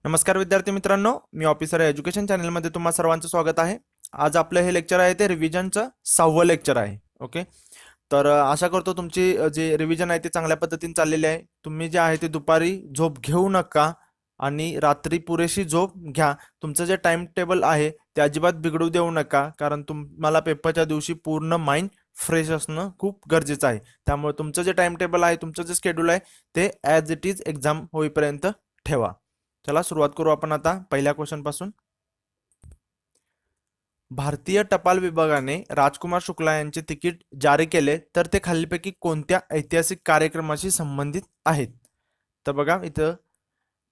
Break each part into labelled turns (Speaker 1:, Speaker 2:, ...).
Speaker 1: नमस्कार विद्यार्थी मित्रांनो, मी ऑफिसर एज्युकेशन चॅनलमध्ये तुम्हा सर्वांचं स्वागत आहे। आज आपलं हे लेक्चर आहे ते रिव्हिजनचं 6वं लेक्चर आहे। ओके, तर आशा करतो तुमची जे रिव्हिजन आहे ते चांगल्या पद्धतीने चाललेली आहे। तुम्ही जे आहे ते दुपारी झोप घेऊ नका आणि रात्री पुरेशी झोप घ्या। तुमचं जे टाइम टेबल आहे ते अजिबात बिघडू देऊ नका, कारण तुम्हाला पेपरच्या दिवशी पूर्ण माइंड फ्रेश असणं खूप गरजेचं आहे। त्यामुळे तुमचं जे टाइम टेबल आहे, तुमचं जे शेड्यूल आहे ते ॲज इट इज एक्झाम होईपर्यंत ठेवा। चला सुरुवात करू आपण आता पहिल्या क्वेश्चन पासून। भारतीय टपाल विभागाने राजकुमार शुक्ला यांचे तिकीट जारी केले तर ते खालीलपैकी कोणत्या ऐतिहासिक कार्यक्रमाशी संबंधित आहेत? तर बघा इथं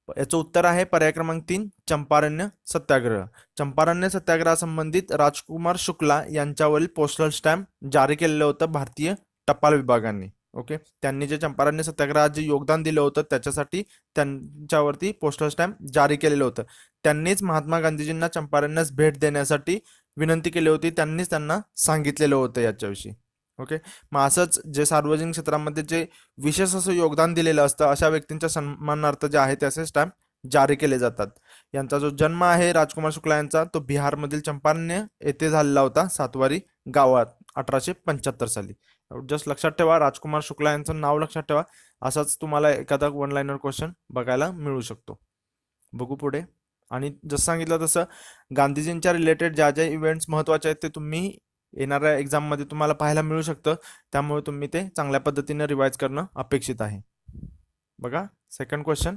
Speaker 1: याचं उत्तर आहे पर्याय क्रमांक 3 चंपारण्य सत्याग्रह। चंपारण्य सत्याग्रहासंबंधित राजकुमार शुक्ला यांच्यावरील पोस्टल स्टॅम्प जारी केलेलं होतं भारतीय टपाल विभागाने। ओके, त्यांनी जे चंपारण्य सत्याग्रहात जे योगदान दिलं होतं त्याच्यासाठी त्यांच्यावरती पोस्टल स्टॅम्प जारी केलेलं होतं। त्यांनीच महात्मा गांधीजींना चंपारण्यास भेट देण्यासाठी विनंती केली होती, त्यांनीच त्यांना सांगितलेलं होतं याच्याविषयी। ओके, मग असंच जे सार्वजनिक क्षेत्रामध्ये जे विशेष असं योगदान दिलेलं असतं अशा व्यक्तींच्या सन्मानार्थ जे आहे त्याचे स्टॅम्प जारी केले जातात। यांचा जो जन्म आहे राजकुमार शुक्ला यांचा तो बिहारमधील चंपारण्य येथे झालेला होता, सातवारी गावात 1875 साली। जस्ट लक्षात ठेवा, राजकुमार शुक्ला यांचं नाव लक्षात ठेवा। असाच तुम्हाला एखादा वन लाइनर क्वेश्चन बघायला मिळू शकतो। बघू पुढे। आणि जसं सांगितलं तसं गांधीजींच्या रिलेटेड ज्या ज्या इव्हेंट्स महत्त्वाचे आहेत ते तुम्ही येणाऱ्या एक्झाममध्ये तुम्हाला पाहायला मिळू शकतं, त्यामुळे तुम्ही ते चांगल्या पद्धतीने रिवाइज करणं अपेक्षित आहे। बघा सेकंड क्वेश्चन,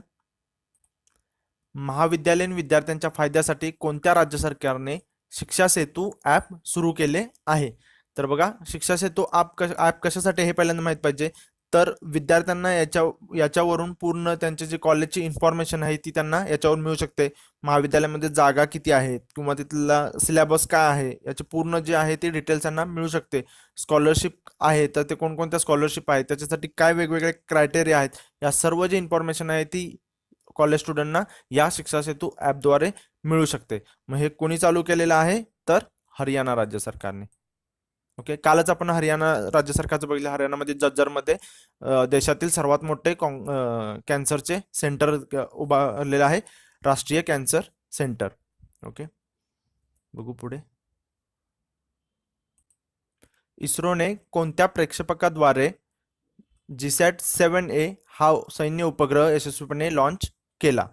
Speaker 1: महाविद्यालयीन विद्यार्थ्यांच्या फायद्यासाठी कोणत्या राज्य सरकारने शिक्षा सेतू ॲप सुरू केले आहे? तर बघा शिक्षा सेतू ॲप कशासाठी हे पहिल्यांदा माहीत पाहिजे। तर विद्यार्थ्यांना याच्यावरून पूर्ण त्यांचे जे कॉलेजची इन्फॉर्मेशन आहे ती त्यांना याच्यावर मिळू शकते। महाविद्यालयामध्ये जागा किती आहेत किंवा तिथला सिलेबस काय आहे याचे पूर्ण जे आहे ते डिटेल्स त्यांना मिळू शकते। स्कॉलरशिप आहे तर ते कोणकोणत्या स्कॉलरशिप आहेत, त्याच्यासाठी काय वेगवेगळे क्रायटेरिया आहेत, या सर्व जी इन्फॉर्मेशन आहे ती कॉलेज स्टुडंटना या शिक्षा सेतू ॲपद्वारे मिळू शकते। मग हे कोणी चालू केलेलं आहे? तर हरियाणा राज्य सरकारने। ओके, कालच आपण हरियाणा राज्य सरकारचं बघितलं। हरियाणामध्ये जज्जरमध्ये देशातील सर्वात मोठे कॅन्सरचे सेंटर उभारलेलं आहे, राष्ट्रीय कॅन्सर सेंटर। ओके, बघू पुढे। इस्रोने कोणत्या प्रक्षेपकाद्वारे जीसॅट 7A हा सैन्य उपग्रह यशस्वीपणे लॉन्च केला?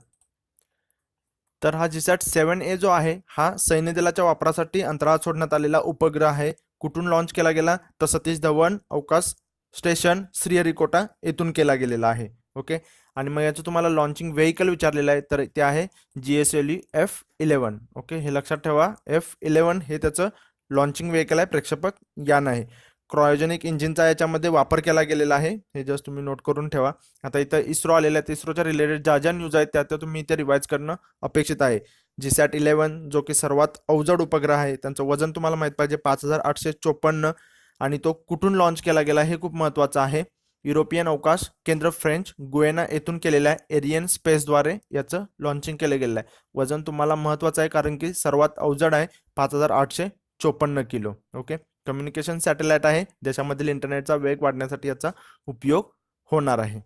Speaker 1: तर हा जीसॅट 7A जो आहे हा सैन्य दलाच्या वापरासाठी अंतराळात सोडण्यात आलेला उपग्रह आहे। कुठून लॉन्च केला गेला? तर सतीश धवन अवकाश स्टेशन श्रीहरिकोटा येथून केला गेलेला आहे। ओके, आणि मग याचं तुम्हाला लॉन्चिंग व्हेकल विचारलेलं आहे, तर ते आहे GSLV F11। ओके, हे लक्षात ठेवा, F11 हे त्याचं लॉन्चिंग व्हेकल आहे, प्रक्षेपक यान आहे। क्रायोजेनिक इंजिनचा याच्यामध्ये वापर केला गेलेला आहे, हे जस्ट तुम्ही नोट करून ठेवा। आता इथं इस्रो आलेला आहे, इस्रोच्या रिलेटेड ज्या ज्या न्यूज आहेत त्या तुम्ही इथे रिवाइज करणं अपेक्षित आहे। जीसॅट 11 जो की सर्वात अवजड उपग्रह आहे, त्यांचं वजन तुम्हाला माहित पाहिजे 5854, आणि तो कुठून लॉन्च केला गेला हे खूप महत्त्वाचं आहे। युरोपियन अवकाश केंद्र फ्रेंच गुएना येथून केलेलं आहे, एरियन स्पेसद्वारे याचं लॉन्चिंग केलं गेलं आहे। वजन तुम्हाला महत्त्वाचं आहे कारण की सर्वात अवजड आहे, 5854 किलो। ओके, कम्युनिकेशन सॅटेलाइट आहे, देशामधील इंटरनेटचा वेग वाढण्यासाठी याचा उपयोग होणार आहे।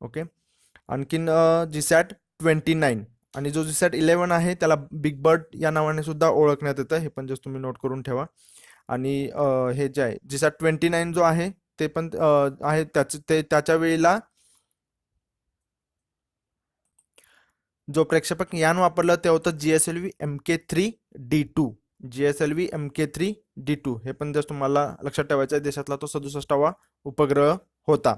Speaker 1: ओके, आणखीन जीसॅट 29 आणि जो जीसॅट 11 आहे त्याला बिग बर्ड या नावाने सुद्धा ओळखण्यात येतं, हे पण जस्ट तुम्ही नोट करून ठेवा। आणि हे जे आहे जीसॅट 29 जो आहे ते पण आहे त्याच्या वेळेला जो प्रक्षेपक यान वापरलं ते होतं GSLV MK3D2। GSLV MK3D2 हे पण जस्ट तुम्हाला लक्षात ठेवायचं आहे, देशातला तो 67वा उपग्रह होता।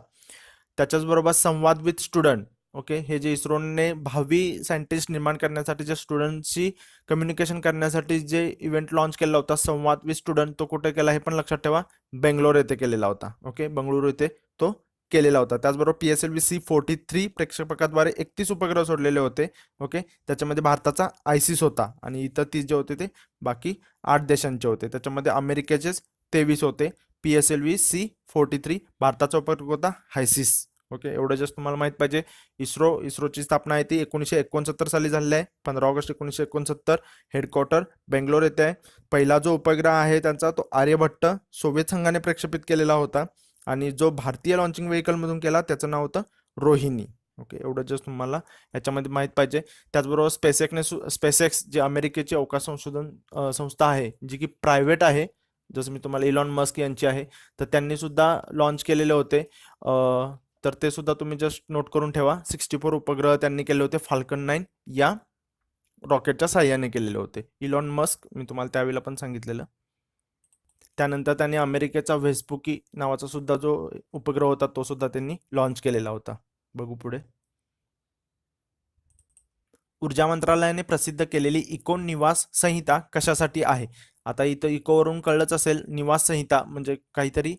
Speaker 1: त्याच्याच बरोबर संवाद विथ स्टुडंट, ओके, हे जे इस्रोने भावी सायंटिस्ट निर्माण करण्यासाठी जे स्टुडंटशी कम्युनिकेशन करण्यासाठी जे इव्हेंट लॉन्च केला होता संवाद विथ स्टुडंट, तो कुठे केला हे पण लक्षात ठेवा, बेंगलोर येथे केलेला होता। ओके, बंगळुरू येथे तो केलेला होता। त्याचबरोबर PSLV C43 प्रक्षेपकाद्वारे 31 उपग्रह सोडलेले होते। ओके, त्याच्यामध्ये भारताचा आयसिस होता आणि इतर 30 जे होते ते बाकी 8 देशांचे होते, त्याच्यामध्ये अमेरिकेचेच 23 होते। PSLV C43 भारताचा उपग्रह होता हायसिस। ओके, एवढं जस्ट तुम्हाला माहित पाहिजे। इस्रोची स्थापना आहे ती 1969 साली झालेली आहे, 15 ऑगस्ट 1969। हेडक्वार्टर बेंगलोर येथे आहे। पहिला जो उपग्रह आहे त्यांचा तो आर्यभट्ट सोव्हिएत संघाने प्रक्षेपित केलेला होता, आणि जो भारतीय लॉन्चिंग व्हेकल मधून केला त्याचं नाव होतं रोहिणी। ओके, एवढं जस्ट तुम्हाला याच्यामध्ये माहीत पाहिजे. त्याचबरोबर स्पेसएक्स जी अमेरिकेची अवकाश संशोधन संस्था आहे, जी की प्रायव्हेट आहे, जसं मी तुम्हाला इलॉन मस्क यांची आहे, तर त्यांनी सुद्धा लॉन्च केलेले होते. तर ते सुद्धा तुम्ही जस्ट नोट करून ठेवा. 64 उपग्रह त्यांनी केले होते फाल्कन 9 या रॉकेटच्या साह्याने केलेले होते. इलॉन मस्क, मी तुम्हाला त्यावेळेला पण सांगितलेलं. त्यानंतर त्यांनी अमेरिकेचा व्हेस्पुकी नावाचा सुद्धा जो उपग्रह होता तो सुद्धा त्यांनी लॉन्च केलेला होता. बघू पुढे. ऊर्जा मंत्रालयाने प्रसिद्ध केलेली इको निवास संहिता कशासाठी आहे? आता इथं इकोवरून कळलंच असेल, निवास संहिता म्हणजे काहीतरी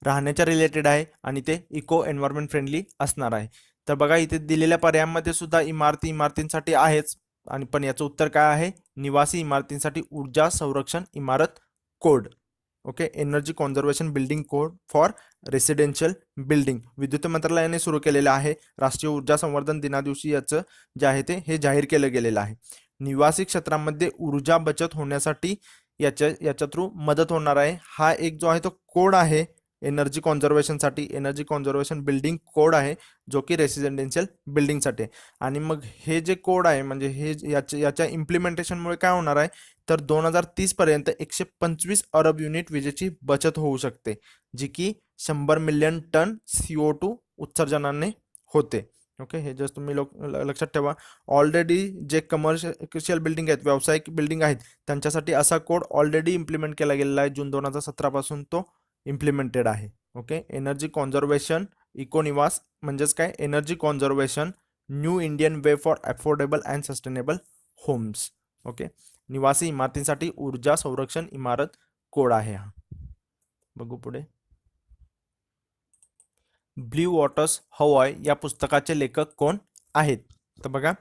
Speaker 1: राहण्याच्या रिलेटेड आहे आणि ते इको एन्व्हायरमेंट फ्रेंडली असणार आहे. तर बघा इथे दिलेल्या पर्यायांमध्ये सुद्धा इमारतींसाठी आहेच, आणि पण याचं उत्तर काय आहे? निवासी इमारतींसाठी ऊर्जा संरक्षण इमारत code. Okay, energy conservation building code for residential building विद्युत मंत्रालयाने सुरू केलेलं आहे. राष्ट्रीय ऊर्जा संवर्धन दिनादिवशी याचं जे आहे ते हे जाहीर केलं गेलेलं आहे. निवासी क्षेत्रामध्ये ऊर्जा बचत होण्यासाठी याच्या थ्रू मदत होणार आहे. हा एक जो आहे तो कोड आहे एनर्जी कॉन्झर्वेशनसाठी, एनर्जी कॉन्झर्वेशन बिल्डिंग कोड आहे, जो की रेसिडेन्शियल बिल्डिंगसाठी. आणि मग हे जे कोड आहे म्हणजे हे याच्या इम्प्लिमेंटेशनमुळे काय होणार आहे, तर 2030 पर्यंत 125 अरब युनिट विजेची बचत होऊ शकते, जी की 100 मिलियन टन CO2 उत्सर्जनाने होते. ओके, हे जस्ट तुम्ही लक्षात ठेवा. ऑलरेडी जे कमर्शियल बिल्डिंग आहेत, व्यावसायिक बिल्डिंग आहेत, त्यांच्यासाठी असा कोड ऑलरेडी इम्प्लिमेंट केला गेलेला आहे. जून 2017 पासून तो इम्प्लिमेंटेड आहे. Okay, energy conservation eco Niwas म्हणजेच काय? Energy conservation new Indian way for affordable and sustainable homes. Okay, निवासी इमारतींसाठी ऊर्जा संरक्षण इमारत कोड आहे हा. बघू पुढे. ब्ल्यू वॉटर्स हवाई या पुस्तकाचे लेखक कोण आहेत? तर बघा,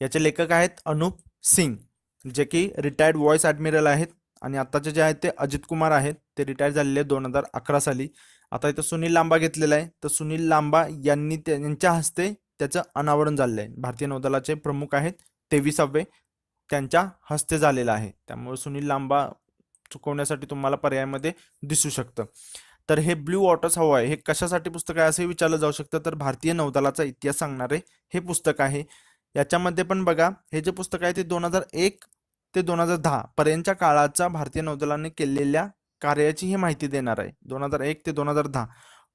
Speaker 1: याचे लेखक आहेत अनुप सिंग, जे की रिटायर्ड व्हाईस ॲडमिरल आहेत, आणि आताचे जे आहेत ते अजित कुमार आहेत, ते रिटायर झालेले 2011 साली. आता इथं सुनील लांबा घेतलेला आहे, तर सुनील लांबा यांनी त्यांच्या हस्ते त्याचं अनावरण झालेलं आहे. भारतीय नौदलाचे प्रमुख आहेत 23वे, त्यांच्या हस्ते झालेला आहे. त्यामुळे सुनील लांबा चुकवण्यासाठी तुम्हाला पर्यायामध्ये दिसू शकतं. तर हे ब्ल्यू वॉटर्स हवाई हे कशासाठी पुस्तक आहे असे विचारलं जाऊ शकतं. तर भारतीय नौदलाचा इतिहास सांगणारे हे पुस्तक आहे. याच्यामध्ये पण बघा, हे जे पुस्तक आहे ते 2001 ते 2010 पर्यंतच्या काळाचा भारतीय नौदलाने केलेल्या कार्याची ही माहिती देणार आहे. 2001 ते 2010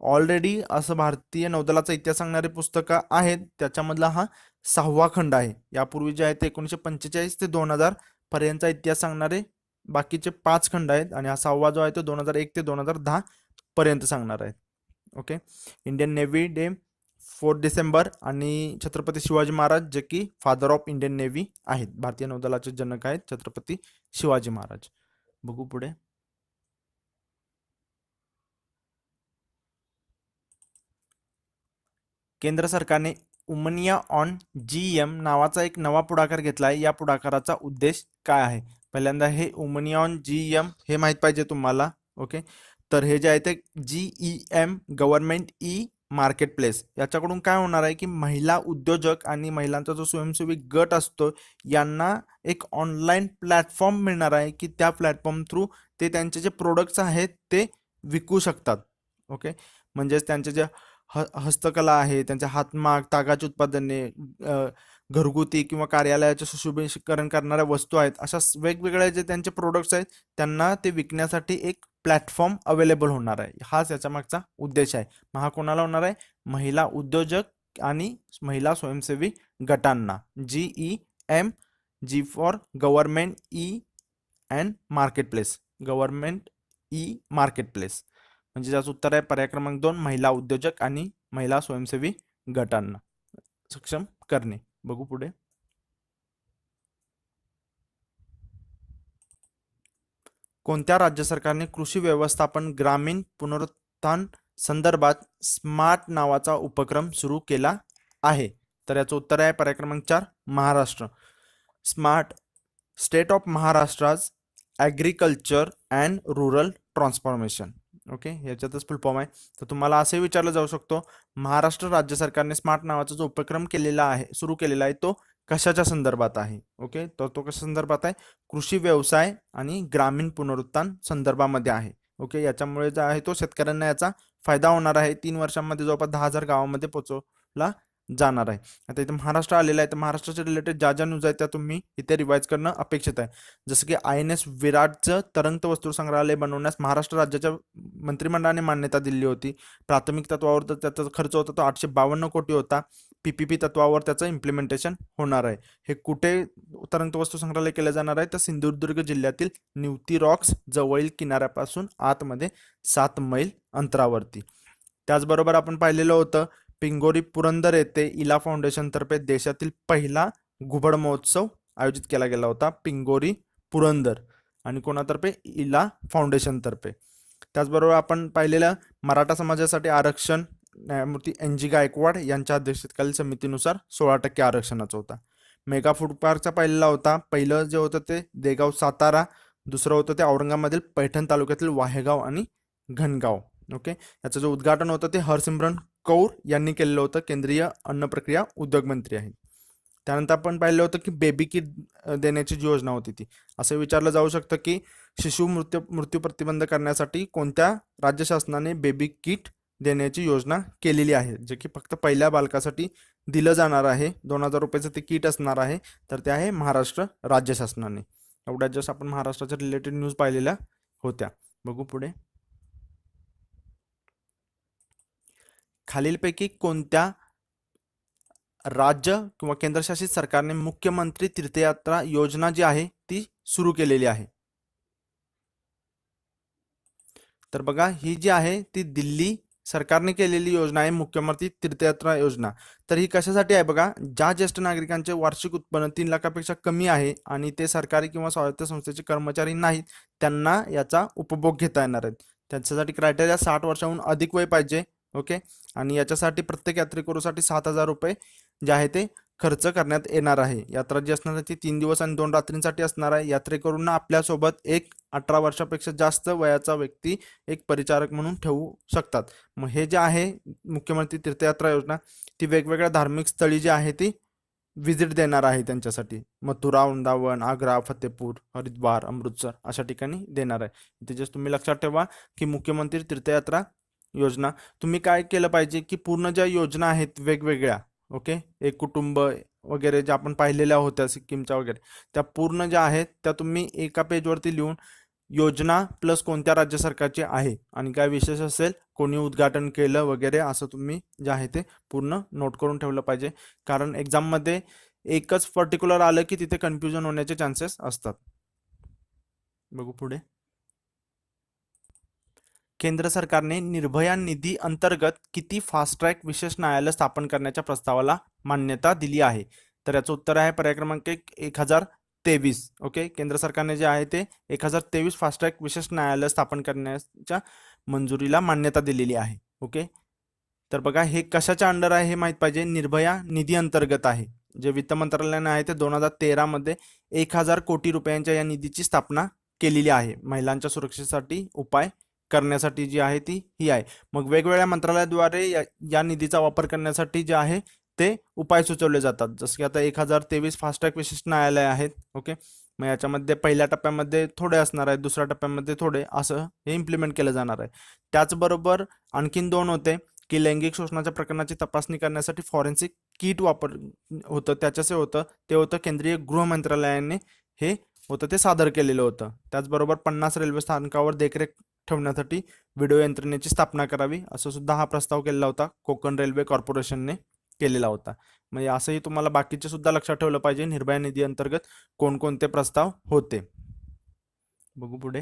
Speaker 1: ऑलरेडी असं भारतीय नौदलाचा इतिहास सांगणारे पुस्तकं आहेत. त्याच्यामधला हा 6वा खंड आहे. यापूर्वी जे आहे ते 1945 ते 2000 पर्यंतचा इतिहास सांगणारे बाकीचे 5 खंड आहेत, आणि हा 6वा जो आहे तो 2001 ते 2010 पर्यंत सांगणार आहेत. Okay, Indian navy day 4 December आणि छत्रपती शिवाजी महाराज, जे की फादर ऑफ इंडियन नेव्ही आहेत, भारतीय नौदलाचे जनक आहेत छत्रपती शिवाजी महाराज. बघू पुढे. केंद्र सरकारने उमनिया ऑन GM नावाचा एक नवा पुढाकार घेतला आहे. या पुढाकाराचा उद्देश काय आहे? पहिल्यांदा हे उमनिया ऑन GM हे माहीत पाहिजे तुम्हाला. ओके, तर हे जे आहे ते GEM गव्हर्नमेंट मार्केट प्लेस, याच्याकडून काय होणार आहे की महिला उद्योजक आणि महिलांचा जो स्वयंसेवी गट असतो यांना एक ऑनलाईन प्लॅटफॉर्म मिळणार आहे, की त्या प्लॅटफॉर्म थ्रू ते त्यांचे जे प्रोडक्ट्स आहेत ते विकू शकतात. ओके, म्हणजेच त्यांचे जे हस्तकला आहे, त्यांच्या हातमाग तागाची उत्पादने, घरगुती किंवा कार्यालयाचे सुशोभीकरण करणाऱ्या वस्तू आहेत, अशा वेगवेगळे जे त्यांचे प्रोडक्ट्स आहेत त्यांना ते विकण्यासाठी एक प्लॅटफॉर्म अवेलेबल होणार आहे. हाच याच्या मागचा उद्देश आहे. मग हा कोणाला होणार आहे? महिला उद्योजक आणि महिला स्वयंसेवी गटांना. GEM, G for government and market place, government market place. म्हणजे ज्याचं उत्तर आहे पर्याय क्रमांक 2, महिला उद्योजक आणि महिला स्वयंसेवी गटांना सक्षम करणे. बघू पुढे. कोणत्या राज्य सरकारने कृषी व्यवस्थापन ग्रामीण पुनरुत्थान संदर्भात स्मार्ट नावाचा उपक्रम सुरू केला आहे? तर याचं उत्तर आहे पर्याय क्रमांक 4, Maharashtra. Smart state of Maharashtra's agriculture and rural transformation. Okay, याच्यातच फुल फॉर्म आहे. तर तुम्हाला असे विचारलं जाऊ शकतो, महाराष्ट्र राज्य सरकारने स्मार्ट नावाचा जो उपक्रम केलेला आहे, सुरू केलेला आहे, तो कशाच्या संदर्भात आहे? ओके, तर तो कशा संदर्भात आहे? कृषी व्यवसाय आणि ग्रामीण पुनरुत्थान संदर्भामध्ये आहे. ओके, याच्यामुळे जो आहे तो शेतकऱ्यांना याचा फायदा होणार आहे. 3 वर्षांमध्ये जवळपास 10,000 गावामध्ये पोहोचवला जाणार आहे. आता इथे महाराष्ट्र आलेला आहे, तर महाराष्ट्राच्या रिलेटेड ज्या ज्या न्यूज आहेत त्या तुम्ही इथे रिवाइज करणं अपेक्षित आहे. जसं की INS विराटचं तरंगत वस्तू संग्रहालय बनवण्यास महाराष्ट्र राज्याच्या मंत्रिमंडळाने मान्यता दिली होती. प्राथमिक तत्वावर तर त्याचा खर्च होता तो 852 कोटी होता. PPP तत्वावर त्याचं इम्प्लिमेंटेशन होणार आहे. हे कुठे तरंगत वस्तू संग्रहालय केलं जाणार आहे, तर सिंधुदुर्ग जिल्ह्यातील निवती रॉक्स जवळील किनाऱ्यापासून आतमध्ये 7 मैल अंतरावरती. त्याचबरोबर आपण पाहिलेलं होतं पिंगोरी पुरंदर येथे इला फाउंडेशन तर्फे देशातील पहिला घुबड महोत्सव आयोजित केला गेला होता, पिंगोरी पुरंदर, आणि कोणातर्फे? इला फाउंडेशन तर्फे. त्याचबरोबर आपण पाहिलेलं मराठा समाजासाठी आरक्षण न्यायमूर्ती NG गायकवाड यांच्या अध्यक्षतेखालील समितीनुसार 16% आरक्षणाचा होता. मेगा फूड पार्कचा पाहिलेला होता. पहिलं जे होतं ते देगाव सातारा, दुसरं होतं ते औरंगाबादमधील पैठण तालुक्यातील वाहेगाव आणि घनगाव. ओके, याचं जे उद्घाटन होतं ते हरसिमरन कौर यांनी केलेलं होतं. केंद्रीय अन्न प्रक्रिया उद्योग मंत्री आहे. त्यानंतर आपण पाहिलं होतं की बेबी किट देण्याची जी योजना होती ती, असं विचारलं जाऊ शकतं की शिशु मृत्यू प्रतिबंध करण्यासाठी कोणत्या राज्य शासनाने बेबी किट देण्याची योजना केलेली आहे, जे की फक्त पहिल्या बालकासाठी दिलं जाणार आहे. 2000 रुपयाचं ते किट असणार आहे. तर ते आहे महाराष्ट्र राज्य शासनाने. एवढ्यात जस्ट आपण महाराष्ट्राच्या रिलेटेड न्यूज पाहिलेल्या होत्या. बघू पुढे. खालीलपैकी कोणत्या राज्य किंवा केंद्रशासित सरकारने मुख्यमंत्री तीर्थयात्रा योजना जी आहे ती सुरू केलेली आहे? तर बघा, ही जी आहे ती दिल्ली सरकारने केलेली योजना आहे, मुख्यमंत्री तीर्थयात्रा योजना. तर ही कशासाठी आहे बघा, ज्या ज्येष्ठ नागरिकांचे वार्षिक उत्पन्न 3 लाखापेक्षा कमी आहे आणि ते सरकारी किंवा स्वायत्त संस्थेचे कर्मचारी नाहीत, त्यांना याचा उपभोग घेता येणार आहे. त्यांच्यासाठी क्रायटेरिया 60 वर्षाहून अधिक वय पाहिजे. ओके, आणि याच्यासाठी प्रत्येक यात्रेकरूसाठी 7,000 रुपये जे आहे ते खर्च करण्यात येणार आहे. यात्रा जी असणार आहे ती 3 दिवस आणि 2 रात्रींसाठी असणार आहे. यात्रेकरूंना आपल्यासोबत एक 18 वर्षापेक्षा जास्त वयाचा व्यक्ती एक परिचारक म्हणून ठेवू शकतात. मग हे जे आहे मुख्यमंत्री तीर्थयात्रा योजना, ती वेगवेगळ्या धार्मिक स्थळी जी आहे ती व्हिजिट देणार आहे त्यांच्यासाठी. मथुरा, वृंदावन, आग्रा, फतेपूर, हरिद्वार, अमृतसर अशा ठिकाणी देणार आहे. इथे जस्ट तुम्ही लक्षात ठेवा की मुख्यमंत्री तीर्थयात्रा योजना. तुम्ही काय केलं पाहिजे की पूर्ण ज्या योजना आहेत वेगवेगळ्या, ओके, एक कुटुंब वगैरे ज्या आपण पाहिलेल्या होत्या सिक्कीमच्या वगैरे, त्या पूर्ण ज्या आहेत त्या तुम्ही एका पेजवरती लिहून योजना प्लस कोणत्या राज्य सरकारची आहे आणि काय विशेष असेल, कोणी उद्घाटन केलं वगैरे, असं तुम्ही जे आहे ते पूर्ण नोट करून ठेवलं पाहिजे. कारण एक्झाममध्ये एकच पर्टिक्युलर आलं की तिथे कन्फ्युजन होण्याचे चान्सेस असतात. बघू पुढे. केंद्र सरकारने निर्भया निधी अंतर्गत किती फास्ट ट्रॅक विशेष न्यायालय स्थापन करण्याच्या प्रस्तावाला मान्यता दिली आहे? तर याचं उत्तर आहे पर्याय क्रमांक 1023. ओके, केंद्र सरकारने जे आहे ते 1023 फास्ट ट्रॅक विशेष न्यायालय स्थापन करण्याच्या मंजुरीला मान्यता दिलेली आहे. ओके, तर बघा हे कशाच्या अंडर आहे हे माहित पाहिजे. निर्भया निधी अंतर्गत आहे. जे वित्त मंत्रालयाने आहे ते 2013 मध्ये 1000 कोटी रुपयांच्या या निधीची स्थापना केलेली आहे. महिलांच्या सुरक्षेसाठी उपाय करण्यासाठी जी आहे ती ही आहे. मग वेगवेगळ्या मंत्रालयाद्वारे या निधीचा वापर करण्यासाठी जे आहे ते उपाय सुचवले जातात. जसं की आता 1023 फास्ट ट्रॅक विशेष न्यायालय आहेत. ओके, मग याच्यामध्ये पहिल्या टप्प्यामध्ये थोडे असणार आहेत, दुसऱ्या टप्प्यामध्ये थोडे, असं हे इम्प्लिमेंट केलं जाणार आहे. त्याचबरोबर आणखीन 2 होते की लैंगिक शोषणाच्या प्रकरणाची तपासणी करण्यासाठी फॉरेन्सिक किट वापर होतं, त्याच्याचे होतं ते होतं केंद्रीय गृह मंत्रालयाने हे होतं ते सादर केलेलं होतं. त्याचबरोबर 50 रेल्वे स्थानकावर देखरेख ठेवण्यासाठी व्हिडिओ यंत्रणेची स्थापना करावी, असं सुद्धा हा प्रस्ताव केलेला होता, कोकण रेल्वे कॉर्पोरेशनने केलेला होता. म्हणजे असंही तुम्हाला बाकीचे सुद्धा लक्षात ठेवलं पाहिजे निर्भया निधी अंतर्गत कोणकोणते प्रस्ताव होते. बघू पुढे.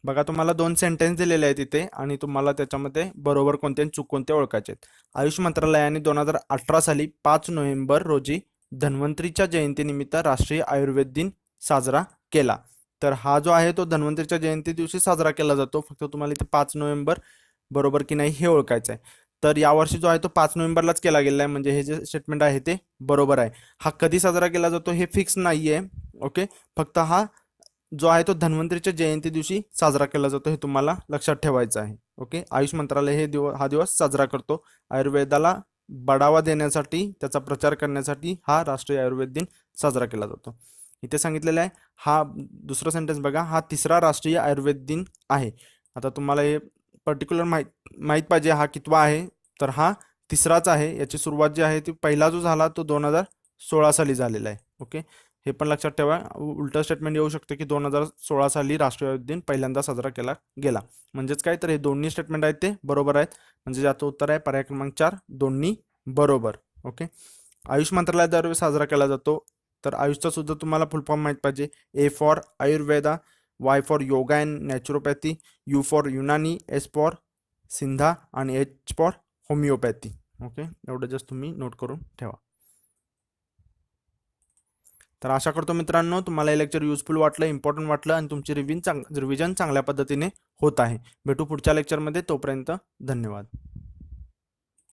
Speaker 1: बघा, तुम्हाला 2 सेंटेन्स दिलेले आहेत इथे आणि तुम्हाला त्याच्यामध्ये बरोबर कोणते आणि चूक कोणते ओळखायचे आहेत. आयुष मंत्रालयाने 2018 साली 5 नोव्हेंबर रोजी धन्वंतरीच्या जयंतीनिमित्त राष्ट्रीय आयुर्वेद दिन साजरा केला. तर हा जो आहे तो धन्वंतरीच्या जयंती दिवशी साजरा केला जातो. फक्त तुम्हाला इथे 5 नोव्हेंबर बरोबर की नाही हे ओळखायचं आहे. तर यावर्षी जो आहे तो 5 नोव्हेंबरलाच केला गेला आहे, म्हणजे हे जे स्टेटमेंट आहे ते बरोबर आहे. हा कधी साजरा केला जातो हे फिक्स नाही आहे. ओके, फक्त हा जो आहे तो धन्वंतरीच्या जयंती दिवशी साजरा केला जातो, हे तुम्हाला लक्षात ठेवायचं आहे. ओके, आयुष मंत्रालय हा दिवस साजरा करतो. आयुर्वेदाला बढावा देण्यासाठी, त्याचा प्रचार करण्यासाठी हा राष्ट्रीय आयुर्वेद दिन साजरा केला जातो. इथे सांगितलेलं आहे, हा दुसरा सेंटेन्स बघा, हा 3रा राष्ट्रीय आयुर्वेद दिन आहे. आता तुम्हाला हे पर्टिक्युलर माहीत पाहिजे हा कितवा आहे, तर हा तिसराच आहे. याची सुरुवात जी आहे ती पहिला जो झाला तो 2016 साली झालेला आहे. ओके, हे पण लक्षात ठेवा. उलटं स्टेटमेंट येऊ शकते की 2016 साली राष्ट्रीय युद्ध दिन पहिल्यांदा साजरा केला गेला. म्हणजेच काय, तर हे दोन्ही स्टेटमेंट आहेत ते बरोबर आहेत. म्हणजे ज्याचं उत्तर आहे पर्याय क्रमांक 4, दोन्ही बरोबर. ओके, आयुष मंत्रालय दरवेळी साजरा केला जातो. तर आयुषचा सुद्धा तुम्हाला फुल फॉर्म माहीत पाहिजे. A for Ayurveda, Y for yoga and naturopathy, U for Unani, S for Siddha आणि एच फॉर होमिओपॅथी. ओके, एवढं जस्ट तुम्ही नोट करून ठेवा. तर आशा करतो मित्रांनो तुम्हाला हे लेक्चर युजफुल वाटलं, इम्पॉर्टंट वाटलं आणि तुमची रिव्हिजन चांगल्या पद्धतीने होत आहे. भेटू पुढच्या लेक्चरमध्ये. तोपर्यंत धन्यवाद.